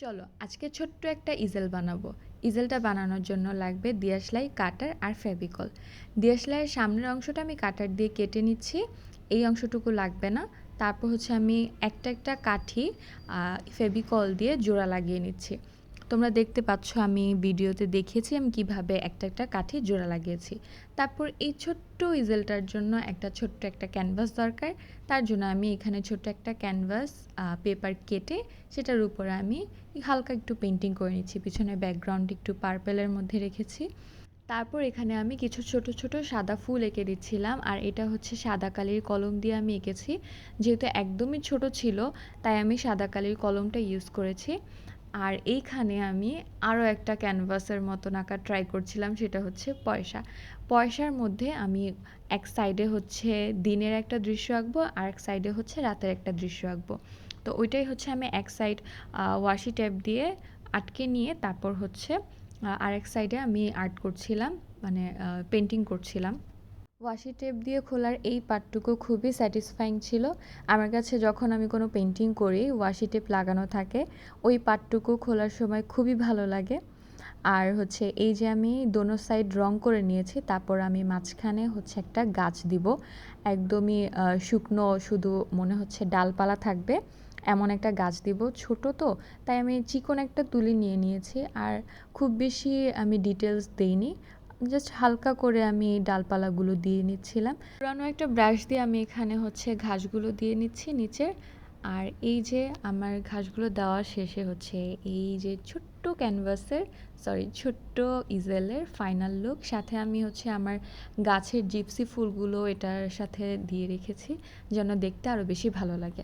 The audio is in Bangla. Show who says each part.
Speaker 1: চলো আজকে ছোট্ট একটা ইজেল বানাবো। ইজেলটা বানানোর জন্য লাগবে দিয়াশলাই, কাটার আর ফেভিকল। দিয়াশলাইয়ের সামনের অংশটা আমি কাটার দিয়ে কেটে নিচ্ছি, এই অংশটুকু লাগবে না। তারপর হচ্ছে আমি একটা একটা কাঠি ফেভিকল দিয়ে জোড়া লাগিয়ে নিচ্ছি। তোমরা দেখতে পাচ্ছ আমি ভিডিওতে দেখিয়েছি আমি কিভাবে একটা একটা কাঠি জোড়া লাগিয়েছি। তারপর এই ছোট্ট ইজেলটার জন্য একটা ছোট্ট একটা ক্যানভাস দরকার। তার জন্য আমি এখানে ছোট্ট একটা ক্যানভাস পেপার কেটে সেটার উপরে আমি হালকা একটু পেন্টিং করে নিচ্ছি, পিছনে ব্যাকগ্রাউন্ড একটু পার্পেলের মধ্যে রেখেছি। তারপর এখানে আমি কিছু ছোট ছোট সাদা ফুল এঁকে দিচ্ছিলাম, আর এটা হচ্ছে সাদা কালির কলম দিয়ে আমি এঁকেছি। যেহেতু একদমই ছোট ছিল তাই আমি সাদা কালির কলমটা ইউজ করেছি। আর এইখানে আমি আরও একটা ক্যানভাসের মতন আঁকা ট্রাই করছিলাম, সেটা হচ্ছে পয়সা। পয়সার মধ্যে আমি এক সাইডে হচ্ছে দিনের একটা দৃশ্য আঁকবো, আর এক সাইডে হচ্ছে রাতের একটা দৃশ্য আঁকবো। তো ওইটাই হচ্ছে আমি এক সাইড ওয়াশি টেপ দিয়ে আটকে নিয়ে তারপর হচ্ছে আরেক সাইডে আমি আর্ট করছিলাম, মানে পেন্টিং করছিলাম। ওয়াশি টেপ দিয়ে খোলার এই পার্টটুকু খুবই স্যাটিসফাইং ছিল আমার কাছে। যখন আমি কোনো পেন্টিং করি ওয়াশি টেপ লাগানো থাকে, ওই পার্টটুকু খোলার সময় খুবই ভালো লাগে। আর হচ্ছে এই যে আমি দোনো সাইড রং করে নিয়েছি, তারপর আমি মাঝখানে হচ্ছে একটা গাছ দিব। একদমই শুকনো, শুধু মনে হচ্ছে ডালপালা থাকবে এমন একটা গাছ দিব। ছোট তো, তাই আমি চিকন একটা তুলি নিয়ে নিয়েছি, আর খুব বেশি আমি ডিটেলস দেইনি, জাস্ট হালকা করে আমি ডালপালাগুলো দিয়ে নিচ্ছিলাম। পুরানো একটা ব্রাশ দিয়ে আমি এখানে হচ্ছে ঘাসগুলো দিয়ে নিচ্ছি নিচে। আর এই যে আমার ঘাসগুলো দেওয়া শেষে হচ্ছে এই যে ছোট্ট ক্যানভাসের, সরি ছোট্ট ইজেলের ফাইনাল লুক। সাথে আমি হচ্ছে আমার গাছের জিপসি ফুলগুলো এটার সাথে দিয়ে রেখেছি যেন দেখতে আরও বেশি ভালো লাগে।